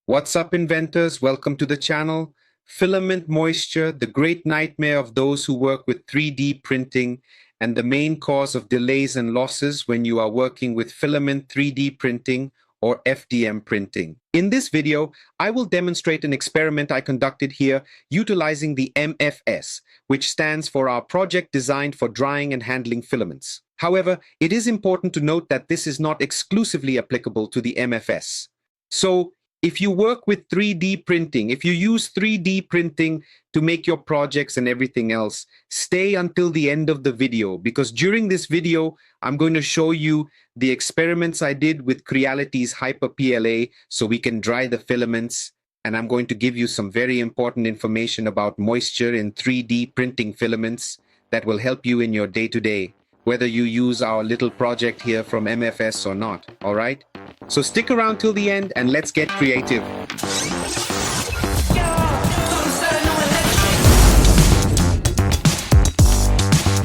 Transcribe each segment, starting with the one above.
What's up, inventors? Welcome to the channel. Filament moisture, the great nightmare of those who work with 3D printing and the main cause of delays and losses when you are working with filament 3D printing or FDM printing. In this video, I will demonstrate an experiment I conducted here utilizing the MFS, which stands for our project designed for drying and handling filaments. However, it is important to note that this is not exclusively applicable to the MFS. So, if you work with 3D printing, if you use 3D printing to make your projects and everything else, stay until the end of the video, because during this video, I'm going to show you the experiments I did with Creality's Hyper PLA so we can dry the filaments. And I'm going to give you some very important information about moisture in 3D printing filaments that will help you in your day-to-day, whether you use our little project here from MFS or not, all right? So stick around till the end and let's get creative.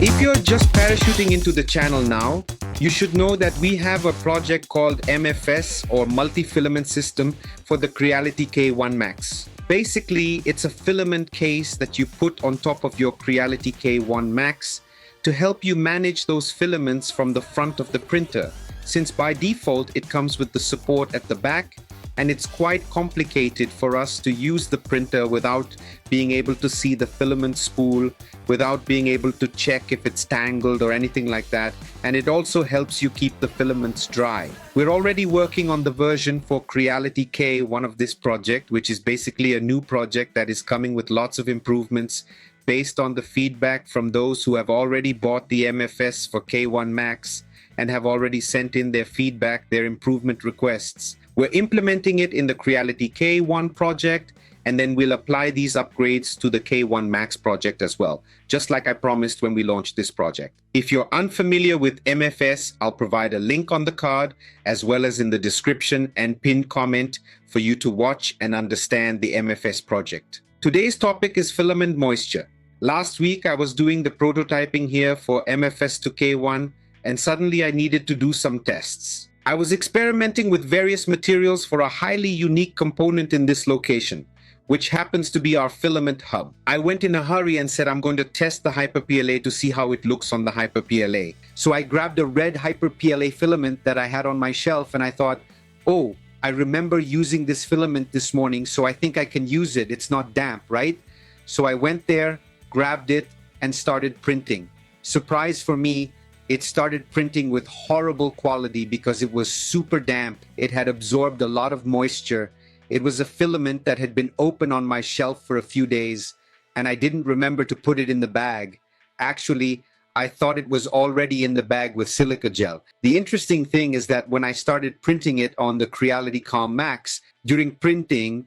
If you're just parachuting into the channel now, you should know that we have a project called MFS or Multi-Filament System for the Creality K1 Max. Basically, it's a filament case that you put on top of your Creality K1 Max to help you manage those filaments from the front of the printer, since by default it comes with the support at the back, and it's quite complicated for us to use the printer without being able to see the filament spool, without being able to check if it's tangled or anything like that, and it also helps you keep the filaments dry. We're already working on the version for Creality K1 of this project, which is basically a new project that is coming with lots of improvements based on the feedback from those who have already bought the MFS for K1 Max and have already sent in their feedback, their improvement requests. We're implementing it in the Creality K1 project, and then we'll apply these upgrades to the K1 Max project as well, just like I promised when we launched this project. If you're unfamiliar with MFS, I'll provide a link on the card, as well as in the description and pinned comment for you to watch and understand the MFS project. Today's topic is filament moisture. Last week, I was doing the prototyping here for MFS to K1, and suddenly I needed to do some tests. I was experimenting with various materials for a highly unique component in this location, which happens to be our filament hub. I went in a hurry and said I'm going to test the Hyper PLA to see how it looks on the Hyper PLA. So I grabbed a red Hyper PLA filament that I had on my shelf, and I thought, oh, I remember using this filament this morning, so I think I can use it. It's not damp, right? So I went there, grabbed it, and started printing. Surprise for me, it started printing with horrible quality because it was super damp. It had absorbed a lot of moisture. It was a filament that had been open on my shelf for a few days, and I didn't remember to put it in the bag. Actually, I thought it was already in the bag with silica gel. The interesting thing is that when I started printing it on the Creality K1 Max, during printing,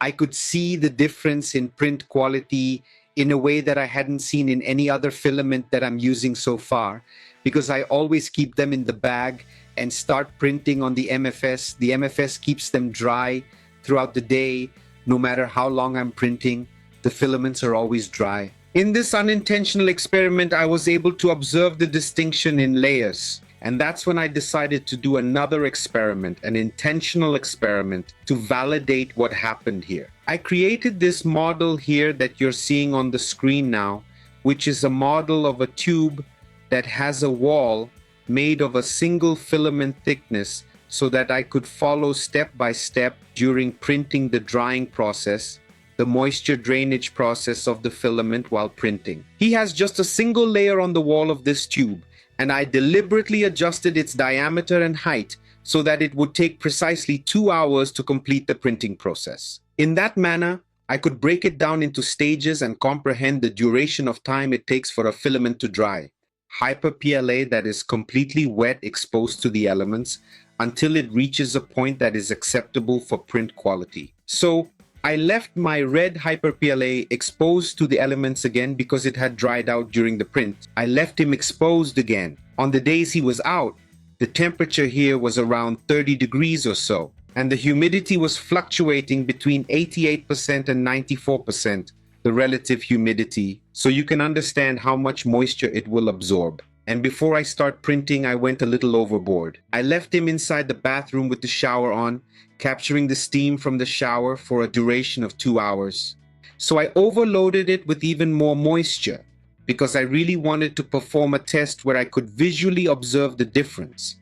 I could see the difference in print quality in a way that I hadn't seen in any other filament that I'm using so far, because I always keep them in the bag and start printing on the MFS. The MFS keeps them dry throughout the day. No matter how long I'm printing, the filaments are always dry. In this unintentional experiment, I was able to observe the distinction in layers. And that's when I decided to do another experiment, an intentional experiment, to validate what happened here. I created this model here that you're seeing on the screen now, which is a model of a tube that has a wall made of a single filament thickness so that I could follow step by step during printing the drying process, the moisture drainage process of the filament while printing. He has just a single layer on the wall of this tube, and I deliberately adjusted its diameter and height so that it would take precisely 2 hours to complete the printing process. In that manner, I could break it down into stages and comprehend the duration of time it takes for a filament to dry. Hyper PLA that is completely wet exposed to the elements until it reaches a point that is acceptable for print quality. So I left my red Hyper PLA exposed to the elements again because it had dried out during the print. I left him exposed again. On the days he was out, the temperature here was around 30 degrees or so, and the humidity was fluctuating between 88% and 94%. The relative humidity, so you can understand how much moisture it will absorb. And before I start printing, I went a little overboard. I left him inside the bathroom with the shower on, capturing the steam from the shower for a duration of 2 hours. So I overloaded it with even more moisture because I really wanted to perform a test where I could visually observe the difference.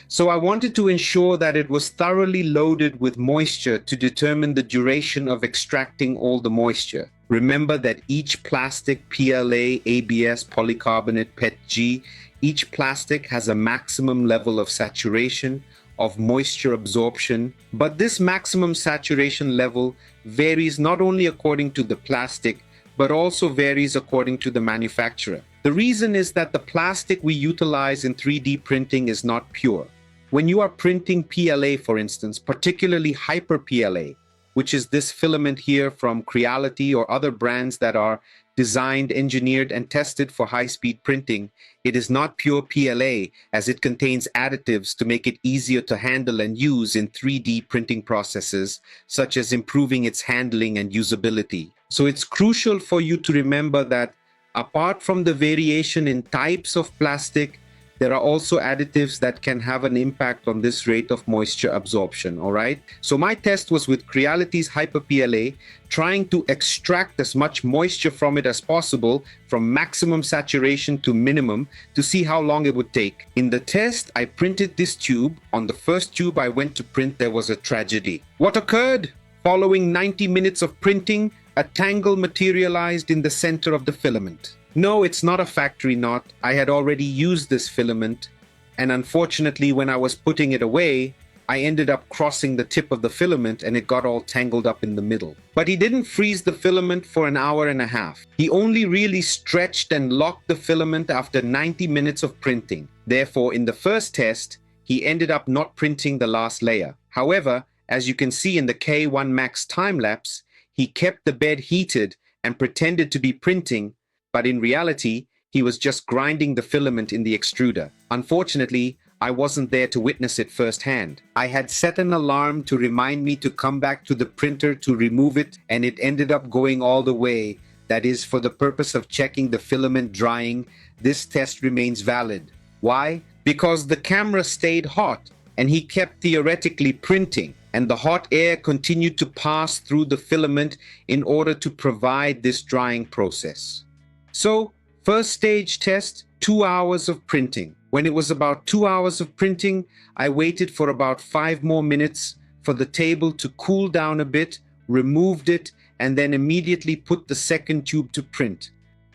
So I wanted to ensure that it was thoroughly loaded with moisture to determine the duration of extracting all the moisture. Remember that each plastic, PLA, ABS, polycarbonate, PETG, each plastic has a maximum level of saturation, of moisture absorption, but this maximum saturation level varies not only according to the plastic, but also varies according to the manufacturer. The reason is that the plastic we utilize in 3D printing is not pure. When you are printing PLA, for instance, particularly hyper PLA, which is this filament here from Creality or other brands that are designed, engineered, and tested for high-speed printing, it is not pure PLA as it contains additives to make it easier to handle and use in 3D printing processes, such as improving its handling and usability. So it's crucial for you to remember that apart from the variation in types of plastic, there are also additives that can have an impact on this rate of moisture absorption, all right? So my test was with Creality's Hyper PLA, trying to extract as much moisture from it as possible, from maximum saturation to minimum, to see how long it would take. In the test, I printed this tube. On the first tube I went to print, there was a tragedy. What occurred? Following 90 minutes of printing, a tangle materialized in the center of the filament. No, it's not a factory knot. I had already used this filament, and unfortunately, when I was putting it away, I ended up crossing the tip of the filament and it got all tangled up in the middle. But he didn't freeze the filament for an hour and a half. He only really stretched and locked the filament after 90 minutes of printing. Therefore, in the first test, he ended up not printing the last layer. However, as you can see in the K1 Max time-lapse, he kept the bed heated and pretended to be printing, but in reality, he was just grinding the filament in the extruder. Unfortunately, I wasn't there to witness it firsthand. I had set an alarm to remind me to come back to the printer to remove it, and it ended up going all the way. That is, for the purpose of checking the filament drying, this test remains valid. Why? Because the camera stayed hot, and he kept theoretically printing, and the hot air continued to pass through the filament in order to provide this drying process. So, first stage test, 2 hours of printing. When it was about 2 hours of printing, I waited for about 5 more minutes for the table to cool down a bit, removed it, and then immediately put the second tube to print.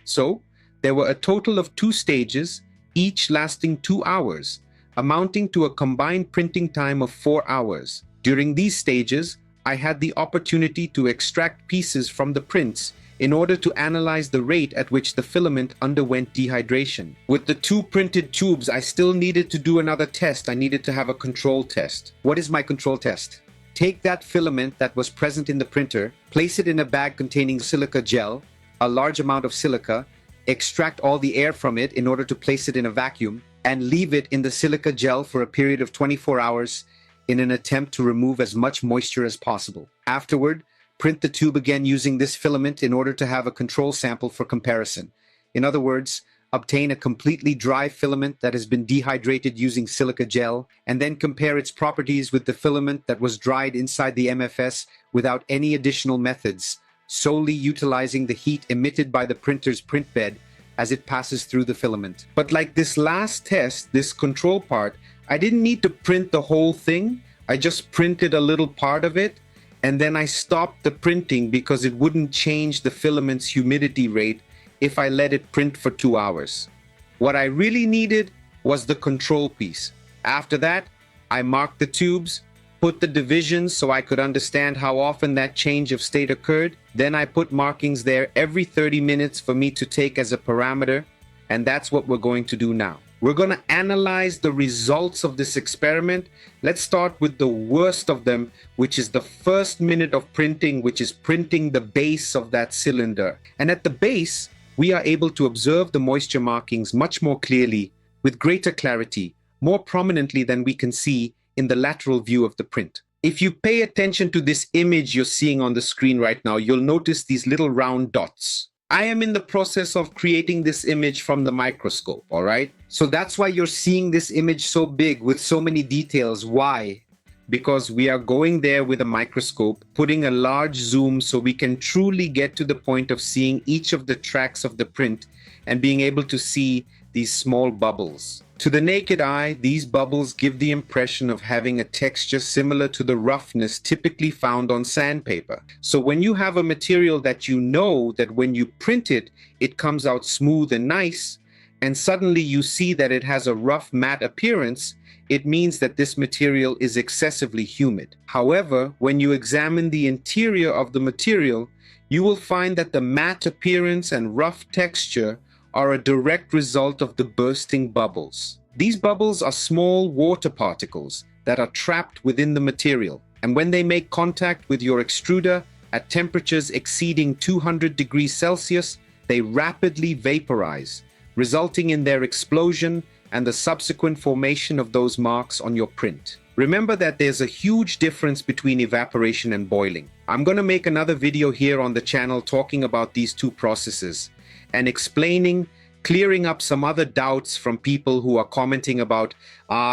So, there were a total of 2 stages, each lasting 2 hours, amounting to a combined printing time of 4 hours. During these stages, I had the opportunity to extract pieces from the prints in order to analyze the rate at which the filament underwent dehydration. With the 2 printed tubes, I still needed to do another test. I needed to have a control test. What is my control test? Take that filament that was present in the printer, place it in a bag containing silica gel, a large amount of silica, extract all the air from it in order to place it in a vacuum, and leave it in the silica gel for a period of 24 hours in an attempt to remove as much moisture as possible. Afterward, print the tube again using this filament in order to have a control sample for comparison. In other words, obtain a completely dry filament that has been dehydrated using silica gel, and then compare its properties with the filament that was dried inside the MFS without any additional methods, solely utilizing the heat emitted by the printer's print bed as it passes through the filament. But like this last test, this control part, I didn't need to print the whole thing. I just printed a little part of it, and then I stopped the printing because it wouldn't change the filament's humidity rate if I let it print for 2 hours. What I really needed was the control piece. After that, I marked the tubes, put the divisions so I could understand how often that change of state occurred. Then I put markings there every 30 minutes for me to take as a parameter, and that's what we're going to do now. We're going to analyze the results of this experiment. Let's start with the worst of them, which is the first minute of printing, which is printing the base of that cylinder. And at the base, we are able to observe the moisture markings much more clearly, with greater clarity, more prominently than we can see in the lateral view of the print. If you pay attention to this image you're seeing on the screen right now, you'll notice these little round dots. I am in the process of creating this image from the microscope, all right? So that's why you're seeing this image so big with so many details. Why? Because we are going there with a microscope, putting a large zoom so we can truly get to the point of seeing each of the tracks of the print and being able to see these small bubbles. To the naked eye, these bubbles give the impression of having a texture similar to the roughness typically found on sandpaper. So when you have a material that you know that when you print it, it comes out smooth and nice, and suddenly you see that it has a rough matte appearance, it means that this material is excessively humid. However, when you examine the interior of the material, you will find that the matte appearance and rough texture are a direct result of the bursting bubbles. These bubbles are small water particles that are trapped within the material, and when they make contact with your extruder at temperatures exceeding 200 degrees Celsius, they rapidly vaporize, resulting in their explosion and the subsequent formation of those marks on your print. Remember that there's a huge difference between evaporation and boiling. I'm going to make another video here on the channel talking about these two processes and explaining, clearing up some other doubts from people who are commenting about,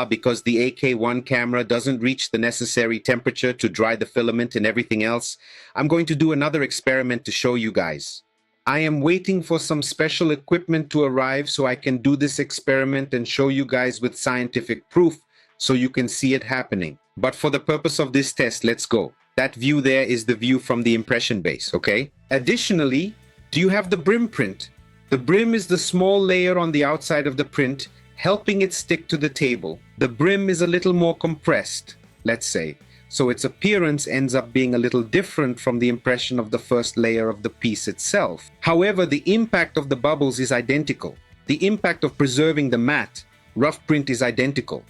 because the AK1 camera doesn't reach the necessary temperature to dry the filament and everything else. I'm going to do another experiment to show you guys. I am waiting for some special equipment to arrive so I can do this experiment and show you guys with scientific proof so you can see it happening. But for the purpose of this test, let's go. That view there is the view from the impression base, okay? Additionally, do you have the brim print? The brim is the small layer on the outside of the print, helping it stick to the table. The brim is a little more compressed, let's say, so its appearance ends up being a little different from the impression of the first layer of the piece itself. However, the impact of the bubbles is identical. The impact of preserving the matte, rough print is identical.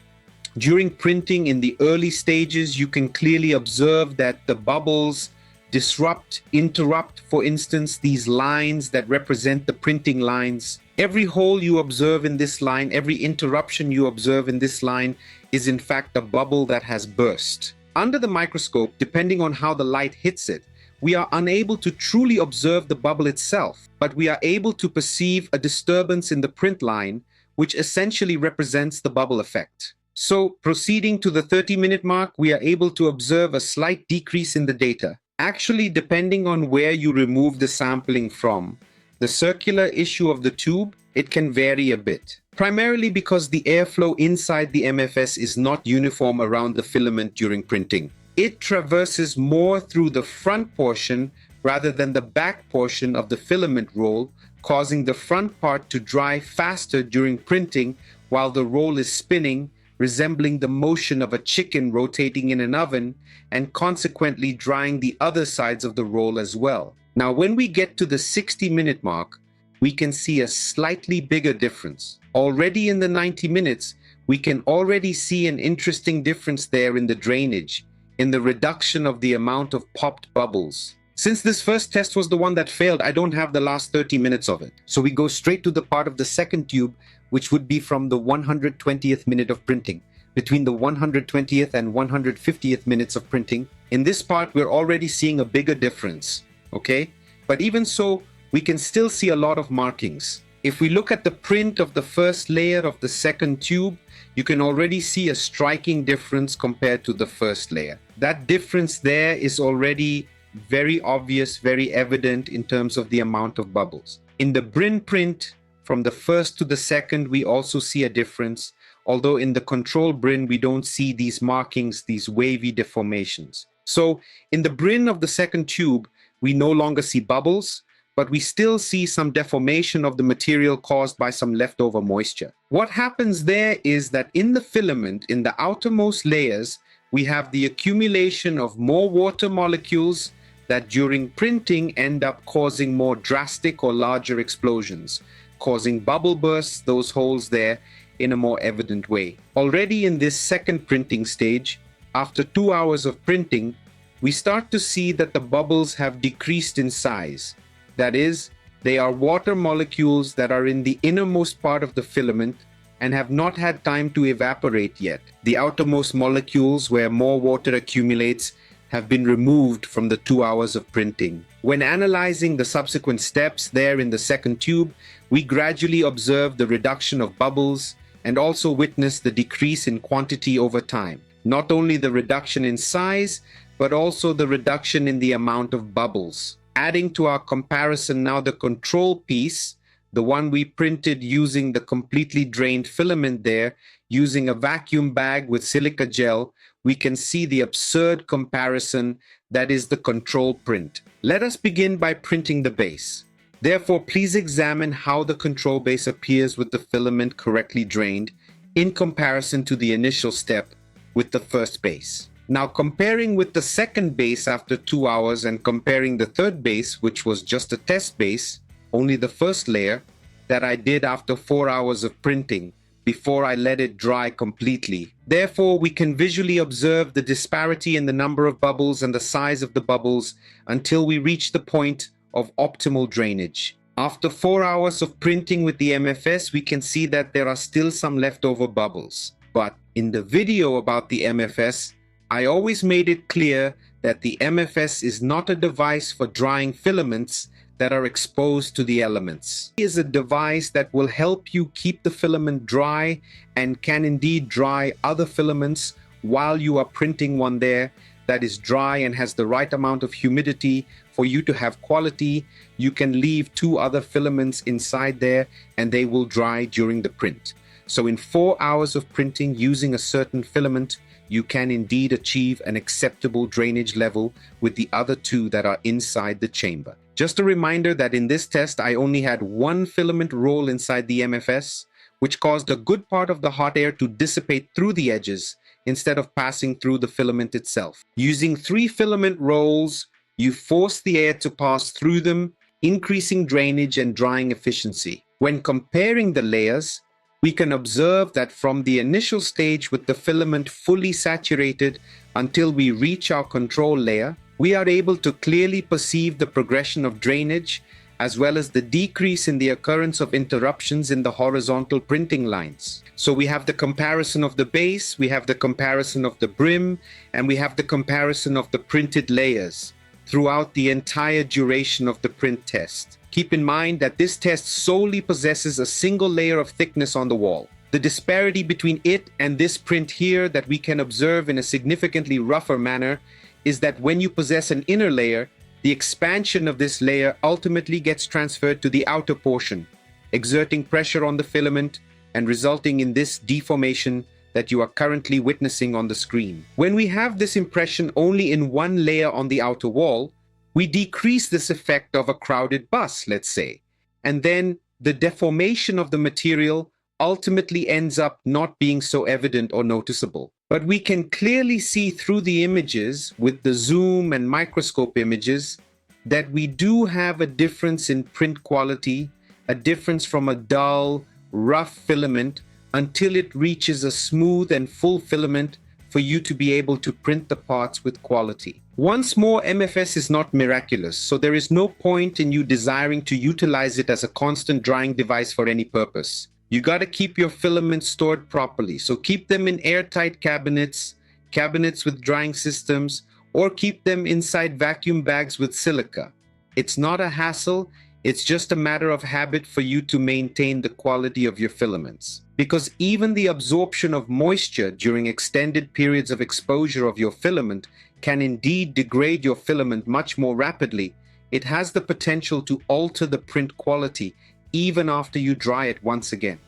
During printing in the early stages, you can clearly observe that the bubbles disrupt, interrupt, for instance, these lines that represent the printing lines. Every hole you observe in this line, every interruption you observe in this line is in fact a bubble that has burst. Under the microscope, depending on how the light hits it, we are unable to truly observe the bubble itself, but we are able to perceive a disturbance in the print line, which essentially represents the bubble effect. So, proceeding to the 30-minute mark, we are able to observe a slight decrease in the data. Actually, depending on where you remove the sampling from, the circular issue of the tube, it can vary a bit. Primarily because the airflow inside the MFS is not uniform around the filament during printing. It traverses more through the front portion rather than the back portion of the filament roll, causing the front part to dry faster during printing while the roll is spinning, resembling the motion of a chicken rotating in an oven, and consequently drying the other sides of the roll as well. Now, when we get to the 60-minute mark, we can see a slightly bigger difference. Already in the 90 minutes, we can already see an interesting difference there in the drainage, in the reduction of the amount of popped bubbles. Since this first test was the one that failed, I don't have the last 30 minutes of it. So we go straight to the part of the second tube, which would be from the 120th minute of printing. Between the 120th and 150th minutes of printing, in this part, we're already seeing a bigger difference, okay? But even so, we can still see a lot of markings. If we look at the print of the first layer of the second tube, you can already see a striking difference compared to the first layer. That difference there is already very obvious, very evident in terms of the amount of bubbles. In the brim print, from the first to the second, we also see a difference, although in the control brim, we don't see these markings, these wavy deformations. So in the brim of the second tube, we no longer see bubbles, but we still see some deformation of the material caused by some leftover moisture. What happens there is that in the filament, in the outermost layers, we have the accumulation of more water molecules that during printing end up causing more drastic or larger explosions, causing bubble bursts, those holes there, in a more evident way. Already in this second printing stage, after 2 hours of printing, we start to see that the bubbles have decreased in size. That is, they are water molecules that are in the innermost part of the filament and have not had time to evaporate yet. The outermost molecules, where more water accumulates, have been removed from the 2 hours of printing. When analyzing the subsequent steps there in the second tube, we gradually observe the reduction of bubbles and also witness the decrease in quantity over time. Not only the reduction in size, but also the reduction in the amount of bubbles. Adding to our comparison now the control piece, the one we printed using the completely drained filament there, using a vacuum bag with silica gel, we can see the absurd comparison that is the control print. Let us begin by printing the base. Therefore, please examine how the control base appears with the filament correctly drained in comparison to the initial step with the first base. Now, comparing with the second base after 2 hours and comparing the third base, which was just a test base, only the first layer, that I did after 4 hours of printing before I let it dry completely. Therefore, we can visually observe the disparity in the number of bubbles and the size of the bubbles until we reach the point of optimal drainage. After 4 hours of printing with the MFS, we can see that there are still some leftover bubbles. But in the video about the MFS, I always made it clear that the MFS is not a device for drying filaments that are exposed to the elements. It is a device that will help you keep the filament dry and can indeed dry other filaments while you are printing one there that is dry and has the right amount of humidity for you to have quality. You can leave 2 other filaments inside there and they will dry during the print. So in 4 hours of printing using a certain filament, you can indeed achieve an acceptable drainage level with the other 2 that are inside the chamber. Just a reminder that in this test, I only had 1 filament roll inside the MFS, which caused a good part of the hot air to dissipate through the edges instead of passing through the filament itself. Using 3 filament rolls, you force the air to pass through them, increasing drainage and drying efficiency. When comparing the layers, we can observe that from the initial stage with the filament fully saturated until we reach our control layer, we are able to clearly perceive the progression of drainage as well as the decrease in the occurrence of interruptions in the horizontal printing lines. So we have the comparison of the base, we have the comparison of the brim, and we have the comparison of the printed layers throughout the entire duration of the print test. Keep in mind that this test solely possesses a single layer of thickness on the wall. The disparity between it and this print here that we can observe in a significantly rougher manner is that when you possess an inner layer, the expansion of this layer ultimately gets transferred to the outer portion, exerting pressure on the filament and resulting in this deformation that you are currently witnessing on the screen. When we have this impression only in one layer on the outer wall, we decrease this effect of a crowded bus, let's say, and then the deformation of the material ultimately ends up not being so evident or noticeable. But we can clearly see through the images with the zoom and microscope images that we do have a difference in print quality, a difference from a dull, rough filament until it reaches a smooth and full filament for you to be able to print the parts with quality. Once more, MFS is not miraculous, so there is no point in you desiring to utilize it as a constant drying device for any purpose. You got to keep your filaments stored properly, so keep them in airtight cabinets, cabinets with drying systems, or keep them inside vacuum bags with silica. It's not a hassle, it's just a matter of habit for you to maintain the quality of your filaments. Because even the absorption of moisture during extended periods of exposure of your filament can indeed degrade your filament much more rapidly. It has the potential to alter the print quality even after you dry it once again.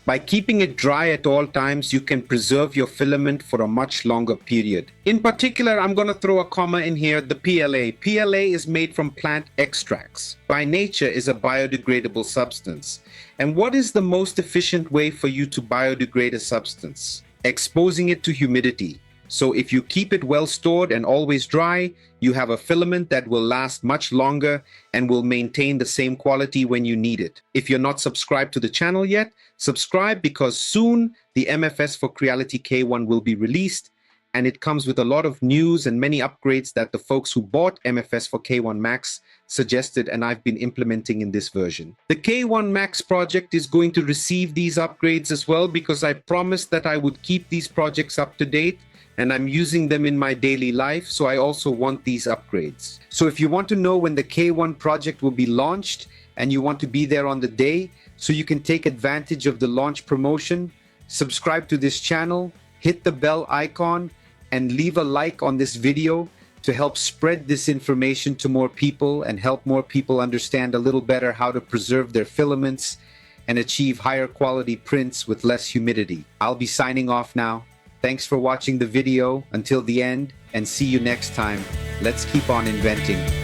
By keeping it dry at all times, you can preserve your filament for a much longer period. In particular, I'm going to throw a comma in here, the PLA. PLA is made from plant extracts. By nature is a biodegradable substance. And what is the most efficient way for you to biodegrade a substance? Exposing it to humidity. So if you keep it well stored and always dry, you have a filament that will last much longer and will maintain the same quality when you need it. If you're not subscribed to the channel yet, subscribe because soon the MFS for Creality K1 will be released, and it comes with a lot of news and many upgrades that the folks who bought MFS for K1 Max suggested, and I've been implementing in this version. The K1 Max project is going to receive these upgrades as well because I promised that I would keep these projects up to date. and I'm using them in my daily life, so I also want these upgrades. So if you want to know when the K1 project will be launched and you want to be there on the day so you can take advantage of the launch promotion, subscribe to this channel, hit the bell icon, and leave a like on this video to help spread this information to more people and help more people understand a little better how to preserve their filaments and achieve higher quality prints with less humidity. I'll be signing off now. Thanks for watching the video until the end, and see you next time. Let's keep on inventing.